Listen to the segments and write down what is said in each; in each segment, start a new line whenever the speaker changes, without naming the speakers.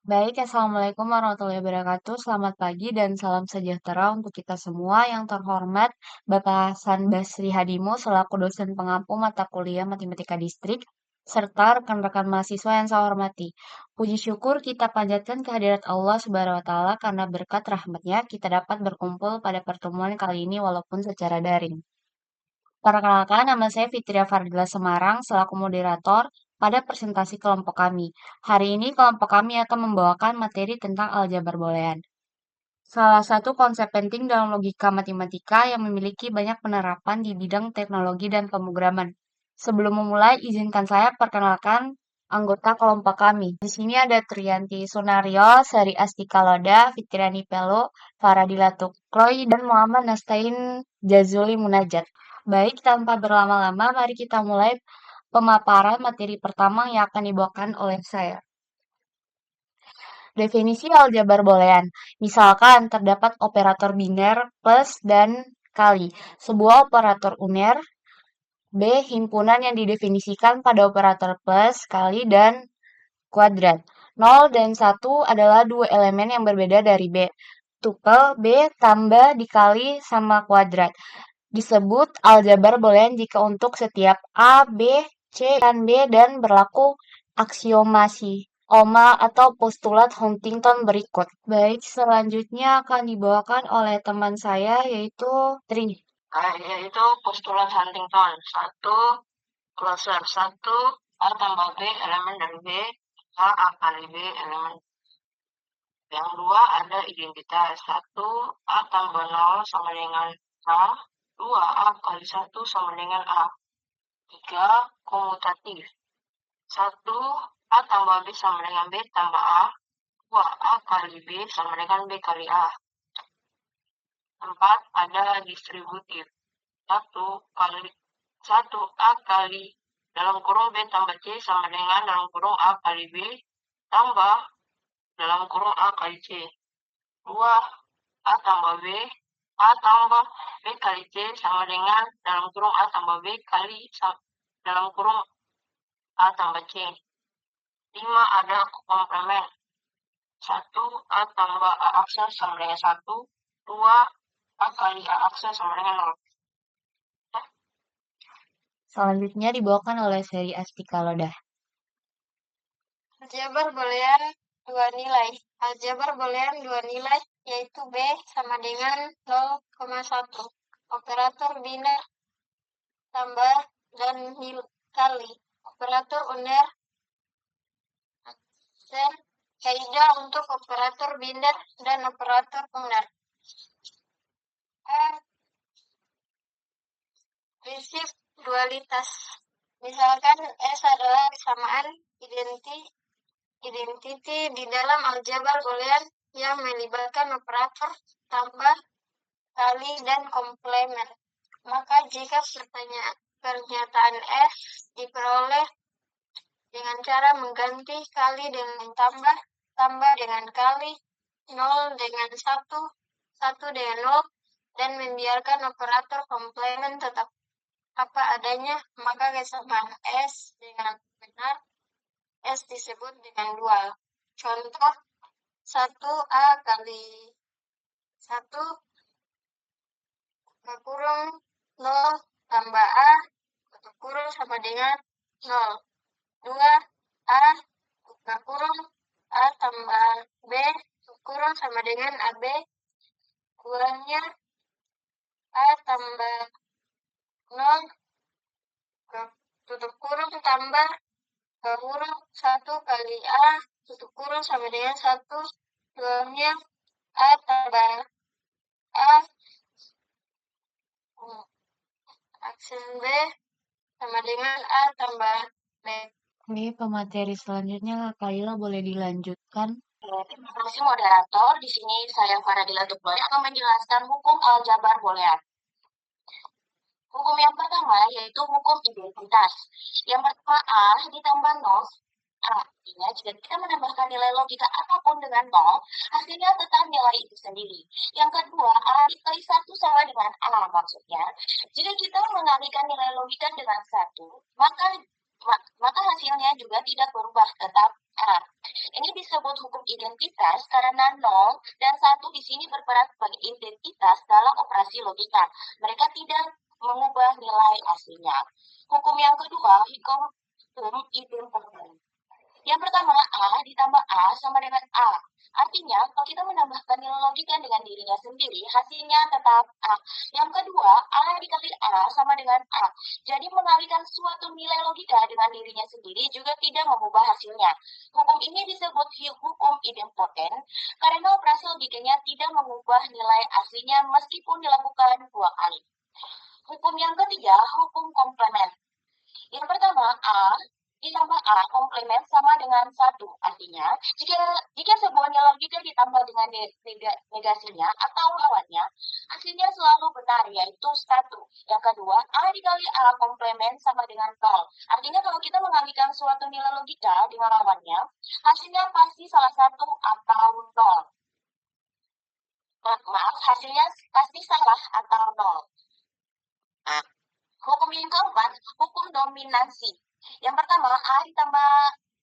Baik, Assalamualaikum warahmatullahi wabarakatuh. Selamat pagi dan salam sejahtera untuk kita semua. Yang terhormat, Bapak Hasan Basri Hadimu selaku dosen pengampu mata kuliah Matematika Distrik, serta rekan-rekan mahasiswa yang saya hormati. Puji syukur kita panjatkan kehadirat Allah Subhanahu wa Ta'ala karena berkat rahmatnya kita dapat berkumpul pada pertemuan kali ini walaupun secara daring. Perkenalkan, nama saya Fitria Fardila Semarang selaku moderator pada presentasi kelompok kami. Hari ini kelompok kami akan membawakan materi tentang aljabar boolean. Salah satu konsep penting dalam logika matematika yang memiliki banyak penerapan di bidang teknologi dan pemrograman. Sebelum memulai, izinkan saya perkenalkan anggota kelompok kami. Di sini ada Trianti Sunario, Sari Astika Loda, Fitriani Pelo, Faradila Tukloy, dan Muhammad Nastain Jazuli Munajat. Baik, tanpa berlama-lama, mari kita mulai pemaparan materi pertama yang akan dibawakan oleh saya. Definisi aljabar boolean. Misalkan terdapat operator biner plus dan kali. Sebuah operator uner B. Himpunan yang didefinisikan pada operator plus, kali, dan kuadrat. 0 dan 1 adalah dua elemen yang berbeda dari B. Tupel B tambah dikali sama kuadrat. Disebut aljabar boolean jika untuk setiap A, B, C, dan B dan berlaku aksiomasi Oma atau postulat Huntington berikut. Baik, selanjutnya akan dibawakan oleh teman saya yaitu Tri.
Yaitu postulat Huntington. Satu, closure. Satu, A tambah B elemen dari B, A kali B elemen. Yang dua ada identitas. Satu, A tambah 0 sama dengan A. Dua, A kali 1 sama dengan A. Tiga, komutatif. Satu, A tambah B sama dengan B tambah A. Dua, A kali B sama dengan B kali A. Empat, ada distributif. Satu A kali dalam kurung B tambah C sama dengan dalam kurung A kali B tambah dalam kurung A kali C. 2 A tambah B, A tambah B kali C sama dengan dalam kurung A tambah B kali dalam kurung A tambah C. 5 ada komplement. 1 A tambah A aksa sama dengan 1. 2 A kali A aksa sama dengan 0.
Selanjutnya dibawakan oleh Seri Astika Loda.
Aljabar boolean dua nilai. Aljabar boolean dua nilai yaitu B sama dengan 0,1. Operator biner tambah dan kali. Operator uner dan kaidah untuk operator biner dan operator uner. Prinsip dualitas. Misalkan S adalah kesamaan identity di dalam aljabar boolean yang melibatkan operator tambah, kali, dan komplement. Maka jika pernyataan S diperoleh dengan cara mengganti kali dengan tambah, tambah dengan kali, 0 dengan 1, 1 dengan 0, dan membiarkan operator komplement tetap apa adanya, maka kesamaan S dengan benar, S disebut dengan dual. Contoh, 1A kali 1 kurung 0 tambah A tutup kurung sama dengan 0. 2 A buka kurung A tambah B tutup kurung sama dengan AB. Kurangnya A tambah 0 tutup kurung tambah kurung 1 kali A tutup kurung sama dengan 1. Kurangnya A tambah A aksen B sama dengan A tambah B.
Oke, pemateri selanjutnya Kak Kaila boleh dilanjutkan.
Terima kasih moderator. Di sini saya Faradila Tukloy akan menjelaskan hukum aljabar boolean. Hukum yang pertama yaitu hukum identitas. Yang pertama A ditambah 0. Artinya jika kita menambahkan nilai logika apapun dengan 0, hasilnya tetap nilai itu sendiri. Yang kedua, A dikali 1 sama dengan A. Maksudnya, jika kita mengalihkan nilai logika dengan 1, maka
maka hasilnya juga tidak berubah, tetap A. Ini disebut hukum identitas karena 0 dan 1 di sini berperan sebagai identitas dalam operasi logika. Mereka tidak mengubah nilai aslinya. Hukum yang kedua, hukum idempoten. Yang pertama, A ditambah A sama dengan A. Artinya, kalau kita menambahkan nilai logika dengan dirinya sendiri, hasilnya tetap A. Yang kedua, A dikali A sama dengan A. Jadi, mengalihkan suatu nilai logika dengan dirinya sendiri juga tidak mengubah hasilnya. Hukum ini disebut hukum idempoten karena operasi logikanya tidak mengubah nilai aslinya meskipun dilakukan 2 kali. Hukum yang ketiga, hukum komplement. Yang pertama, A ditambah A komplement sama dengan 1. Artinya, jika sebuah nilai logika ditambah dengan negasinya atau lawannya, hasilnya selalu benar, yaitu 1. Yang kedua, A dikali A komplement sama dengan 0. Artinya, kalau kita mengalihkan suatu nilai logika dengan lawannya, hasilnya pasti salah satu atau 0. Maaf, hasilnya pasti salah atau 0. Hukum yang keempat, hukum dominansi. Yang pertama, A ditambah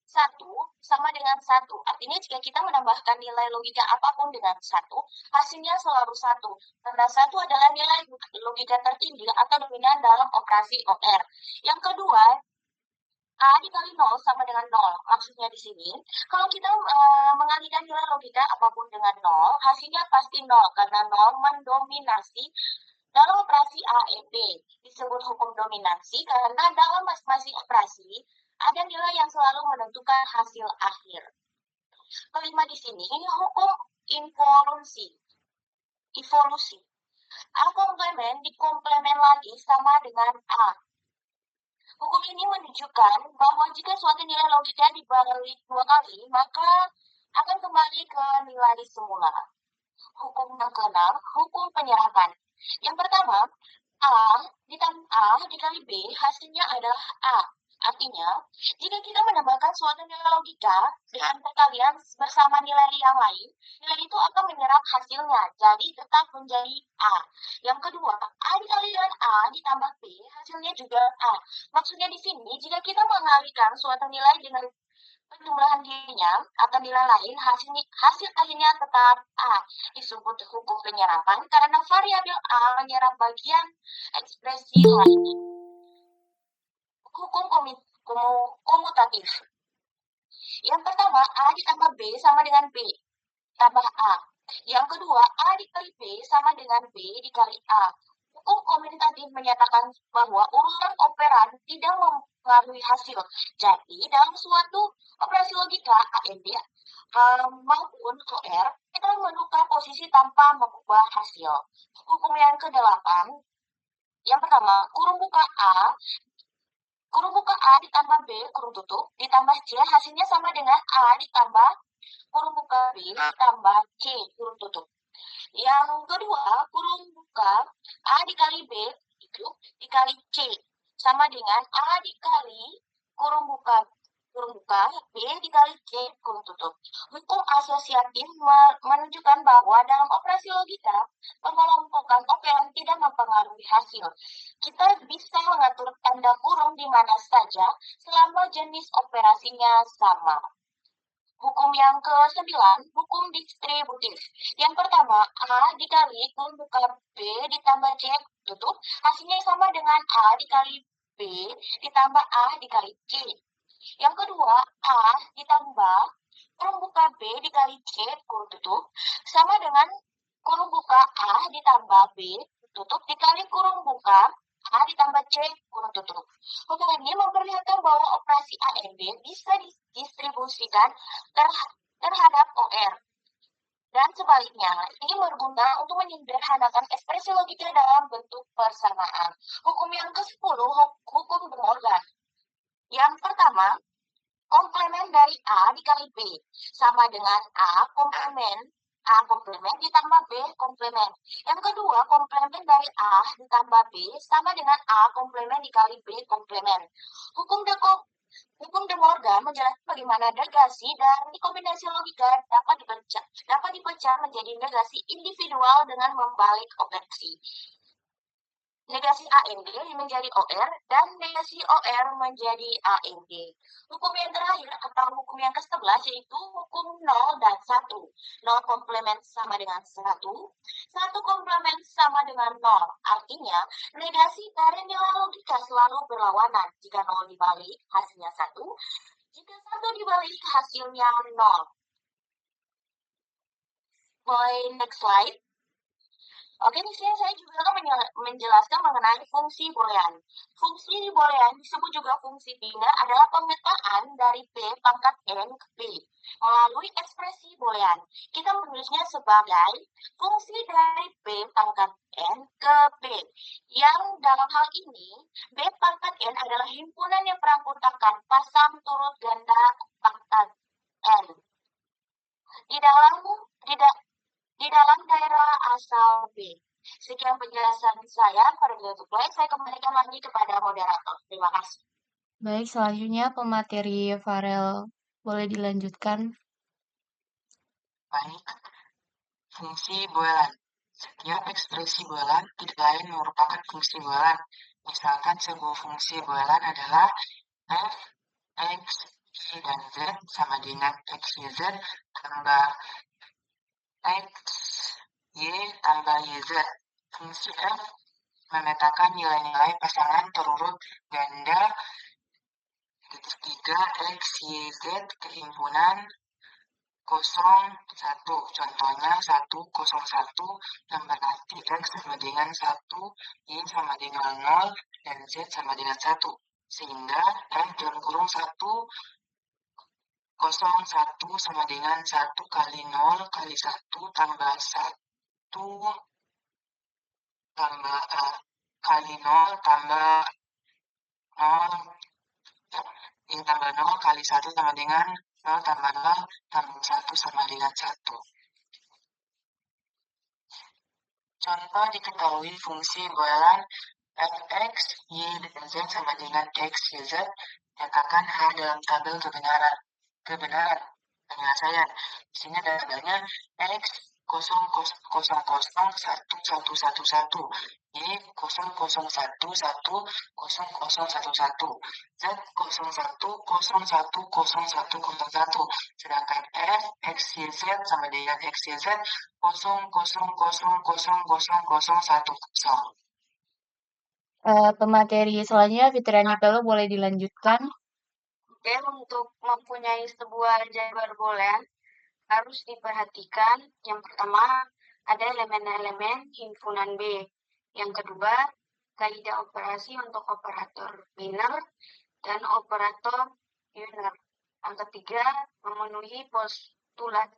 1 sama dengan 1. Artinya jika kita menambahkan nilai logika apapun dengan 1, hasilnya selalu 1. Karena 1 adalah nilai logika tertinggi atau dominan dalam operasi OR. Yang kedua, A dikali 0 sama dengan 0. Maksudnya di sini, kalau kita mengalihkan nilai logika apapun dengan 0, hasilnya pasti 0. Karena 0 mendominasi dalam operasi A, E, B. Disebut hukum dominansi karena dalam masing-masing operasi ada nilai yang selalu menentukan hasil akhir. Kelima di sini, ini hukum evolusi. A komplement dikomplement lagi sama dengan A. Hukum ini menunjukkan bahwa jika suatu nilai logika dibalik 2 kali, maka akan kembali ke nilai semula. Hukum yang keenam, hukum penyerapan. Yang pertama, A ditambah A dikali B, hasilnya adalah A. Artinya, jika kita menambahkan suatu nilai logika dengan perkalian bersama nilai yang lain, nilai itu akan menyerap hasilnya, jadi tetap menjadi A. Yang kedua, A dikali dengan A ditambah B, hasilnya juga A. Maksudnya di sini, jika kita mengalihkan suatu nilai dengan penjumlahan dirinya atau nilai lain, hasil akhirnya tetap A. Disebut hukum penyerapan karena variabel A menyerap bagian ekspresi lain. Hukum komutatif. Yang pertama, A ditambah B sama dengan B tambah A. Yang kedua, A dikali B sama dengan B dikali A. Hukum komutatif menyatakan bahwa urutan operan tidak mempengaruhi hasil. Jadi, dalam suatu operasi logika AND maupun OR, kita menukar posisi tanpa mengubah hasil. Hukum yang ke-8, yang pertama, kurung buka A ditambah B, kurung tutup, ditambah C, hasilnya sama dengan A ditambah kurung buka B ditambah C, kurung tutup. Yang kedua, kurung buka A dikali B itu dikali C, sama dengan A dikali kurung buka B dikali C kurung tutup. Hukum asosiatif menunjukkan bahwa dalam operasi logika, pengelompokan operan tidak mempengaruhi hasil. Kita bisa mengatur tanda kurung di mana saja selama jenis operasinya sama. Hukum yang ke-9, hukum distributif. Yang pertama, A dikali kurung buka B ditambah C tutup, hasilnya sama dengan A dikali B ditambah A dikali C. Yang kedua, A ditambah kurung buka B dikali C kurung tutup, sama dengan kurung buka A ditambah B tutup dikali kurung buka A ditambah C kurung tutup. Hukum ini memperlihatkan bahwa operasi A dan B bisa didistribusikan terhadap OR. Dan sebaliknya, ini berguna untuk menyederhanakan ekspresi logika dalam bentuk persamaan. Hukum yang ke-10, hukum De Morgan. Yang pertama, komplement dari A dikali B sama dengan A komplement ditambah B komplement. Yang kedua, komplement dari A ditambah B sama dengan A komplement dikali B komplement. Hukum De Morgan menjelaskan bagaimana negasi dari kombinasi logika dapat dipecah menjadi negasi individual dengan membalik operasi. Negasi AND menjadi OR dan negasi OR menjadi AND. Hukum yang terakhir atau hukum yang ke-11 yaitu hukum 0 dan 1. 0 komplement sama dengan 1, 1 komplement sama dengan 0. Artinya, negasi dari nilai logika selalu berlawanan. Jika 0 dibalik, hasilnya 1. Jika 1 dibalik, hasilnya 0. Boy, next slide. Oke, di sini saya juga akan menjelaskan mengenai fungsi boolean. Fungsi di boolean disebut juga fungsi biner adalah pemetaan dari P pangkat N ke P melalui ekspresi boolean. Kita menulisnya sebagai fungsi dari P pangkat N ke P. Yang dalam hal ini, B pangkat N adalah himpunan yang beranggotakan pasang turut ganda pangkat N. Di dalam daerah asal B. Sekian penjelasan saya pada video play. Saya kembalikan lagi kepada moderator. Terima kasih.
Baik, selanjutnya pemateri Farel boleh dilanjutkan.
Baik, fungsi boolean. Setiap ekspresi boolean tidak lain merupakan fungsi boolean. Misalkan sebuah fungsi boolean adalah f, x, y, dan z sama dengan x, y, z tambah x, y tambah y, z. Fungsi f memetakan nilai-nilai pasangan terurut ganda tiga x, y, z kehimpunan 01. Contohnya 101 yang berarti x sama dengan 1, y sama dengan 0, dan z sama dengan 1. Sehingga f dalam kurung 101 sama dengan 1 kali 0 kali 1 tambah 1 tambah kali 0 tambah 0 ini tambah 0 kali 1 sama dengan 0 tambah 0 tambah 1 sama dengan 1. Contoh diketahui fungsi boolean f(x), y, dan z sama dengan x, y, z. Nyatakan H dalam tabel kebenaran. Penyelesaian. Di sini ada tabelnya x 0001111, y 00110011, z 01010101, sedangkan f x y z sama dengan x y z 00000010.
Pemateri selanjutnya Fitriani Pelo boleh dilanjutkan.
Oke, untuk mempunyai sebuah jabar boolean harus diperhatikan. Yang pertama, ada elemen-elemen himpunan B. Yang kedua, kaidah operasi untuk operator biner dan operator unit. Yang ketiga, memenuhi postulat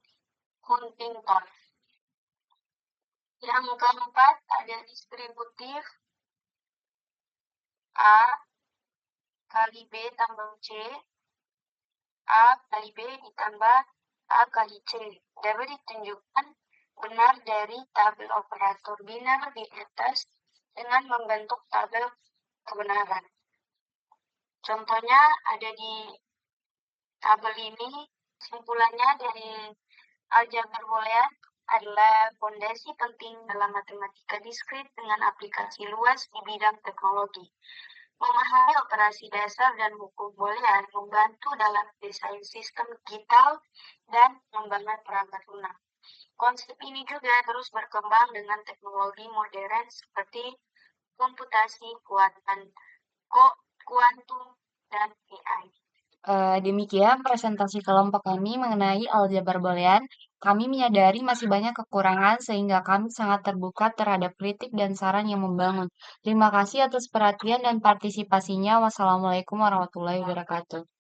Huntington. Yang keempat, ada distributif A kali B tambah C, A kali B ditambah A kali C. Dapat ditunjukkan benar dari tabel operator biner di atas dengan membentuk tabel kebenaran. Contohnya ada di tabel ini. Kesimpulannya dari aljabar boolean adalah fondasi penting dalam matematika diskrit dengan aplikasi luas di bidang teknologi. Memahami operasi dasar dan hukum boolean membantu dalam desain sistem digital dan membangun perangkat lunak. Konsep ini juga terus berkembang dengan teknologi modern seperti komputasi kuantum dan AI.
Demikian presentasi kelompok kami mengenai aljabar boolean. Kami menyadari masih banyak kekurangan sehingga kami sangat terbuka terhadap kritik dan saran yang membangun. Terima kasih atas perhatian dan partisipasinya. Wassalamualaikum warahmatullahi wabarakatuh.